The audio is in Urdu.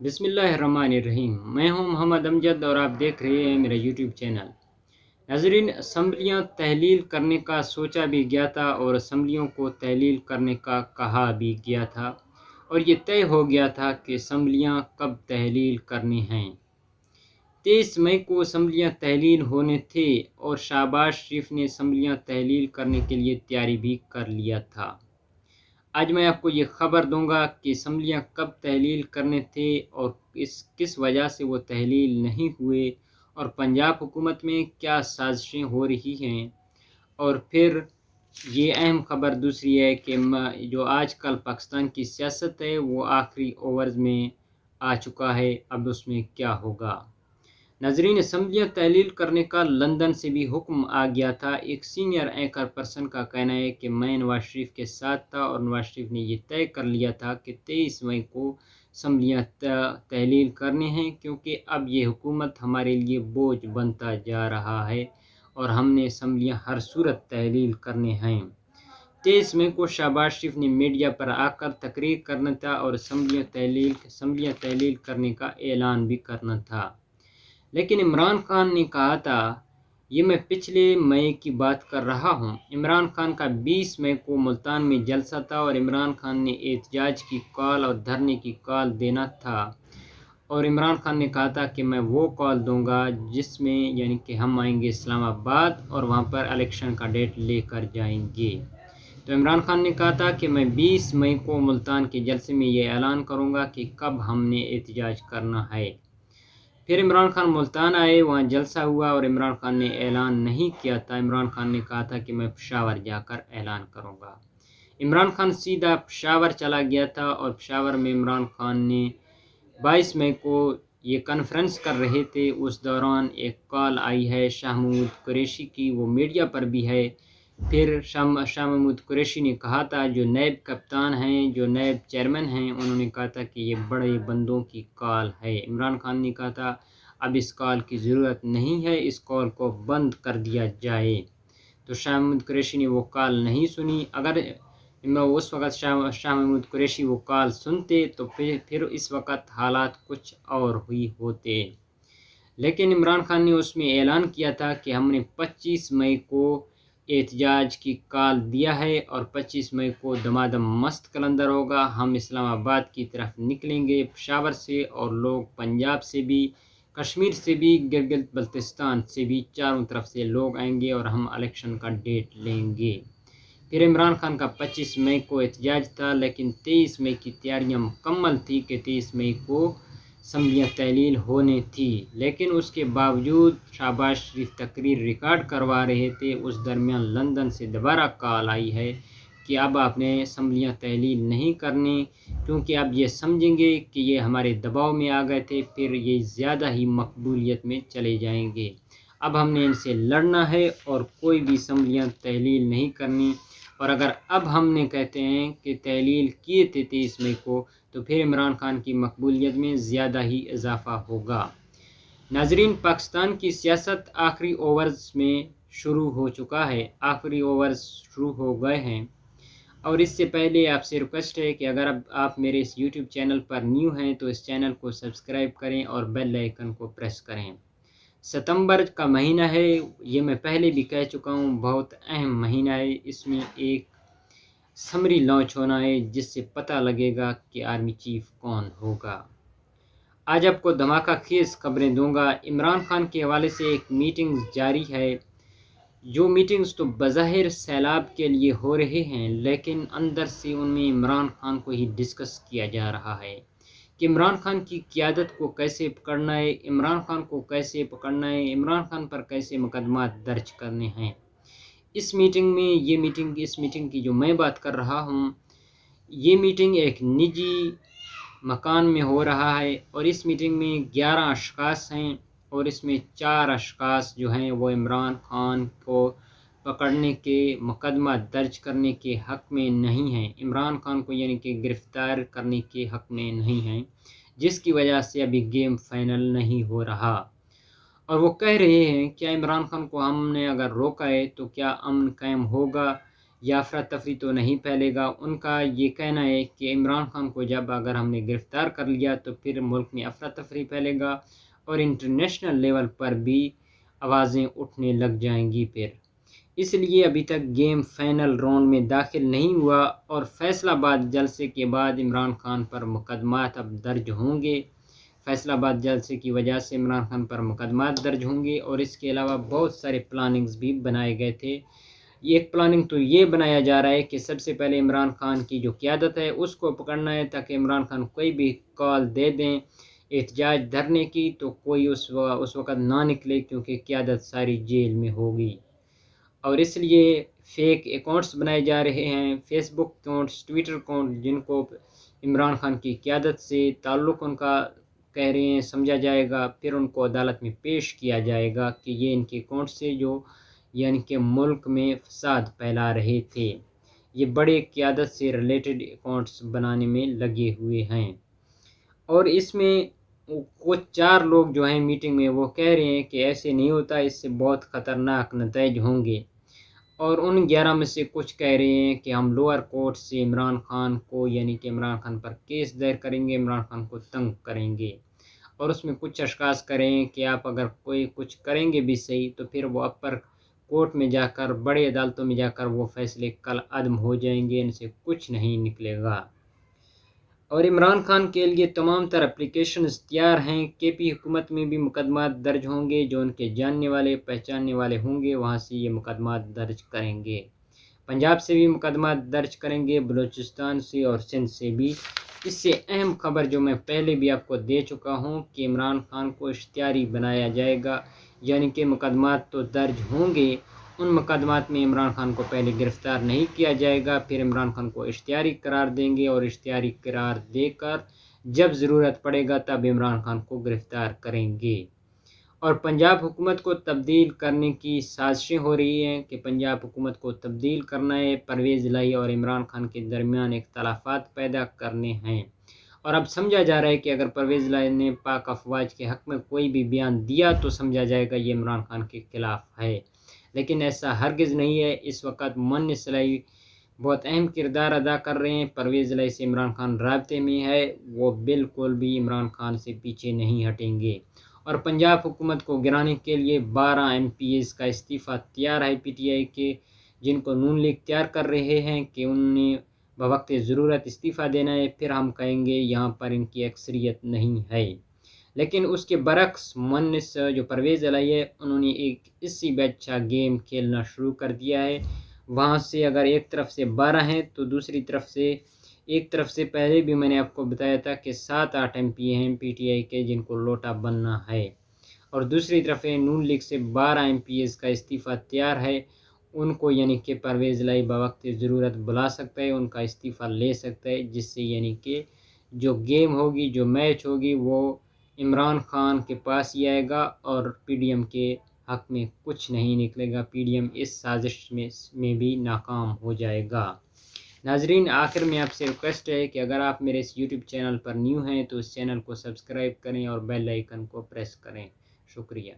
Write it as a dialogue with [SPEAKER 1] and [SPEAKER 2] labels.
[SPEAKER 1] بسم اللہ الرحمن الرحیم۔ میں ہوں محمد امجد اور آپ دیکھ رہے ہیں میرا یوٹیوب چینل۔ ناظرین، اسمبلیاں تحلیل کرنے کا سوچا بھی گیا تھا اور اسمبلیوں کو تحلیل کرنے کا کہا بھی گیا تھا، اور یہ طے ہو گیا تھا کہ اسمبلیاں کب تحلیل کرنی ہیں۔ 23 مئی کو اسمبلیاں تحلیل ہونے تھے اور شہباز شریف نے اسمبلیاں تحلیل کرنے کے لیے تیاری بھی کر لیا تھا۔ آج میں آپ کو یہ خبر دوں گا کہ اسمبلیاں کب تحلیل کرنے تھے اور کس وجہ سے وہ تحلیل نہیں ہوئے، اور پنجاب حکومت میں کیا سازشیں ہو رہی ہیں۔ اور پھر یہ اہم خبر دوسری ہے کہ جو آج کل پاکستان کی سیاست ہے وہ آخری اوورز میں آ چکا ہے، اب اس میں کیا ہوگا۔ ناظرین، اسمبلیاں تحلیل کرنے کا لندن سے بھی حکم آ گیا تھا۔ ایک سینئر اینکر پرسن کا کہنا ہے کہ میں نواز شریف کے ساتھ تھا اور نواز شریف نے یہ طے کر لیا تھا کہ 23 مئی کو اسمبلیاں تحلیل کرنے ہیں، کیونکہ اب یہ حکومت ہمارے لیے بوجھ بنتا جا رہا ہے اور ہم نے اسمبلیاں ہر صورت تحلیل کرنے ہیں۔ 23 مئی کو شہباز شریف نے میڈیا پر آ کر تقریر کرنا تھا اور اسمبلیاں تحلیل کرنے کا اعلان بھی کرنا تھا، لیکن عمران خان نے کہا تھا، یہ میں پچھلے مئی کی بات کر رہا ہوں، عمران خان کا 20 مئی کو ملتان میں جلسہ تھا اور عمران خان نے احتجاج کی کال اور دھرنے کی کال دینا تھا، اور عمران خان نے کہا تھا کہ میں وہ کال دوں گا جس میں یعنی کہ ہم آئیں گے اسلام آباد اور وہاں پر الیکشن کا ڈیٹ لے کر جائیں گے۔ تو عمران خان نے کہا تھا کہ میں 20 مئی کو ملتان کے جلسے میں یہ اعلان کروں گا کہ کب ہم نے احتجاج کرنا ہے۔ پھر عمران خان ملتان آئے، وہاں جلسہ ہوا اور عمران خان نے اعلان نہیں کیا تھا۔ عمران خان نے کہا تھا کہ میں پشاور جا کر اعلان کروں گا۔ عمران خان سیدھا پشاور چلا گیا تھا اور پشاور میں عمران خان نے 22 مئی کو یہ کانفرنس کر رہے تھے، اس دوران ایک کال آئی ہے شاہ محمود قریشی کی، وہ میڈیا پر بھی ہے۔ پھر شاہ محمود قریشی نے کہا تھا، جو نیب کپتان ہیں، جو نیب چیئرمین ہیں، انہوں نے کہا تھا کہ یہ بڑے بندوں کی کال ہے۔ عمران خان نے کہا تھا اب اس کال کی ضرورت نہیں ہے، اس کال کو بند کر دیا جائے۔ تو شاہ محمود قریشی نے وہ کال نہیں سنی۔ اگر اس وقت شاہ محمود قریشی وہ کال سنتے تو پھر اس وقت حالات کچھ اور ہوئی ہوتے، لیکن عمران خان نے اس میں اعلان کیا تھا کہ ہم نے 25 مئی کو احتجاج کی کال دیا ہے اور 25 مئی کو دمادم مست کلندر ہوگا، ہم اسلام آباد کی طرف نکلیں گے پشاور سے، اور لوگ پنجاب سے بھی، کشمیر سے بھی، گلگت بلتستان سے بھی، چاروں طرف سے لوگ آئیں گے اور ہم الیکشن کا ڈیٹ لیں گے۔ پھر عمران خان کا 25 مئی کو احتجاج تھا، لیکن 23 مئی کی تیاریاں مکمل تھی کہ 23 مئی کو اسمبلیاں تحلیل ہونے تھی، لیکن اس کے باوجود شہباز شریف تقریر ریکارڈ کروا رہے تھے۔ اس درمیان لندن سے دوبارہ کال آئی ہے کہ اب آپ نے اسمبلیاں تحلیل نہیں کرنی، کیونکہ اب یہ سمجھیں گے کہ یہ ہمارے دباؤ میں آ گئے تھے، پھر یہ زیادہ ہی مقبولیت میں چلے جائیں گے۔ اب ہم نے ان سے لڑنا ہے اور کوئی بھی اسمبلیاں تحلیل نہیں کرنی، اور اگر اب ہم نے کہتے ہیں کہ تحلیل کیے تھے 23 مئی کو، تو پھر عمران خان کی مقبولیت میں زیادہ ہی اضافہ ہوگا۔ ناظرین، پاکستان کی سیاست آخری اوورز میں شروع ہو چکا ہے، آخری اوورز شروع ہو گئے ہیں، اور اس سے پہلے آپ سے ریکویسٹ ہے کہ اگر اب آپ میرے اس یوٹیوب چینل پر نیو ہیں تو اس چینل کو سبسکرائب کریں اور بیل آئیکن کو پریس کریں۔ ستمبر کا مہینہ ہے، یہ میں پہلے بھی کہہ چکا ہوں، بہت اہم مہینہ ہے، اس میں ایک سمری لانچ ہونا ہے جس سے پتہ لگے گا کہ آرمی چیف کون ہوگا۔ آج آپ کو دھماکہ خیز خبریں دوں گا۔ عمران خان کے حوالے سے ایک میٹنگ جاری ہے، جو میٹنگز تو بظاہر سیلاب کے لیے ہو رہے ہیں، لیکن اندر سے ان میں عمران خان کو ہی ڈسکس کیا جا رہا ہے کہ عمران خان کی قیادت کو کیسے پکڑنا ہے، عمران خان کو کیسے پکڑنا ہے، عمران خان پر کیسے مقدمات درج کرنے ہیں۔ اس میٹنگ کی جو میں بات کر رہا ہوں، یہ میٹنگ ایک نجی مکان میں ہو رہا ہے، اور اس میٹنگ میں 11 اشخاص ہیں، اور اس میں 4 اشخاص جو ہیں وہ عمران خان کو پکڑنے کے، مقدمہ درج کرنے کے حق میں نہیں ہیں، عمران خان کو یعنی کہ گرفتار کرنے کے حق میں نہیں ہیں، جس کی وجہ سے ابھی گیم فائنل نہیں ہو رہا۔ اور وہ کہہ رہے ہیں کیا عمران خان کو ہم نے اگر روکا ہے تو کیا امن قائم ہوگا یا افراتفری تو نہیں پھیلے گا۔ ان کا یہ کہنا ہے کہ عمران خان کو جب اگر ہم نے گرفتار کر لیا تو پھر ملک میں افراتفری پھیلے گا اور انٹرنیشنل لیول پر بھی آوازیں اٹھنے لگ جائیں گی پھر۔ اس لیے ابھی تک گیم فائنل راؤنڈ میں داخل نہیں ہوا اور فیصل آباد جلسے کے بعد عمران خان پر مقدمات اب درج ہوں گے۔ فیصل آباد جلسے کی وجہ سے عمران خان پر مقدمات درج ہوں گے اور اس کے علاوہ بہت سارے پلاننگز بھی بنائے گئے تھے۔ ایک پلاننگ تو یہ بنایا جا رہا ہے کہ سب سے پہلے عمران خان کی جو قیادت ہے اس کو پکڑنا ہے تاکہ عمران خان کوئی بھی کال دے دیں احتجاج دھرنے کی تو کوئی اس وقت نہ نکلے، کیونکہ قیادت ساری جیل میں ہوگی۔ اور اس لیے فیک اکاؤنٹس بنائے جا رہے ہیں، فیس بک اکاؤنٹس، ٹویٹر اکاؤنٹ، جن کو عمران خان کی قیادت سے تعلق ان کا کہہ رہے ہیں سمجھا جائے گا، پھر ان کو عدالت میں پیش کیا جائے گا کہ یہ ان کے اکاؤنٹ سے جو یعنی کہ ملک میں فساد پھیلا رہے تھے، یہ بڑے قیادت سے ریلیٹڈ اکاؤنٹس بنانے میں لگے ہوئے ہیں۔ اور اس میں کچھ 4 لوگ جو ہیں میٹنگ میں وہ کہہ رہے ہیں کہ ایسے نہیں ہوتا، اس سے بہت خطرناک نتائج ہوں گے۔ اور ان 11 میں سے کچھ کہہ رہے ہیں کہ ہم لوور کورٹ سے عمران خان کو یعنی کہ عمران خان پر کیس دائر کریں گے، عمران خان کو تنگ کریں گے۔ اور اس میں کچھ اشخاص کریں کہ آپ اگر کوئی کچھ کریں گے بھی صحیح تو پھر وہ اپر کورٹ میں جا کر بڑے عدالتوں میں جا کر وہ فیصلے کل عدم ہو جائیں گے، ان سے کچھ نہیں نکلے گا۔ اور عمران خان کے لیے تمام تر اپلیکیشنز تیار ہیں۔ کے پی حکومت میں بھی مقدمات درج ہوں گے، جو ان کے جاننے والے پہچاننے والے ہوں گے وہاں سے یہ مقدمات درج کریں گے۔ پنجاب سے بھی مقدمات درج کریں گے، بلوچستان سے اور سندھ سے بھی۔ اس سے اہم خبر جو میں پہلے بھی آپ کو دے چکا ہوں کہ عمران خان کو اشتہاری بنایا جائے گا، یعنی کہ مقدمات تو درج ہوں گے، ان مقدمات میں عمران خان کو پہلے گرفتار نہیں کیا جائے گا، پھر عمران خان کو اشتہاری قرار دیں گے اور اشتہاری قرار دے کر جب ضرورت پڑے گا تب عمران خان کو گرفتار کریں گے۔ اور پنجاب حکومت کو تبدیل کرنے کی سازشیں ہو رہی ہیں کہ پنجاب حکومت کو تبدیل کرنا ہے، پرویز الہی اور عمران خان کے درمیان اختلافات پیدا کرنے ہیں۔ اور اب سمجھا جا رہا ہے کہ اگر پرویز الہی نے پاک افواج کے حق میں کوئی بھی بیان دیا تو سمجھا جائے گا یہ عمران خان کے خلاف ہے، لیکن ایسا ہرگز نہیں ہے۔ اس وقت مؤنس الہی بہت اہم کردار ادا کر رہے ہیں، پرویز الہی سے عمران خان رابطے میں ہے، وہ بالکل بھی عمران خان سے پیچھے نہیں ہٹیں گے۔ اور پنجاب حکومت کو گرانے کے لیے 12 ایم پی ایز کا استعفیٰ تیار ہے پی ٹی آئی کے، جن کو نون لیگ تیار کر رہے ہیں کہ انہوں نے بوقت ضرورت استعفیٰ دینا ہے، پھر ہم کہیں گے یہاں پر ان کی اکثریت نہیں ہے۔ لیکن اس کے برعکس مؤنس جو پرویز الہی ہے انہوں نے ایک اس سے بھی اچھا گیم کھیلنا شروع کر دیا ہے۔ وہاں سے اگر ایک طرف سے 12 ہیں تو دوسری طرف سے ایک طرف سے پہلے بھی میں نے آپ کو بتایا تھا کہ 7-8 ایم پی ہیں پی ٹی آئی کے جن کو لوٹا بننا ہے، اور دوسری طرف نون لیگ سے 12 ایم پی ایز کا استعفیٰ تیار ہے، ان کو یعنی کہ پرویز الہی بوقت ضرورت بلا سکتا ہے، ان کا استعفیٰ لے سکتا ہے، جس سے یعنی کہ جو گیم ہوگی، جو میچ ہوگی وہ عمران خان کے پاس ہی آئے گا اور پی ڈی ایم کے حق میں کچھ نہیں نکلے گا، پی ڈی ایم اس سازش میں بھی ناکام ہو جائے گا۔ ناظرین، آخر میں آپ سے ریکویسٹ ہے کہ اگر آپ میرے اس یوٹیوب چینل پر نیو ہیں تو اس چینل کو سبسکرائب کریں اور بیل آئیکن کو پریس کریں۔ شکریہ۔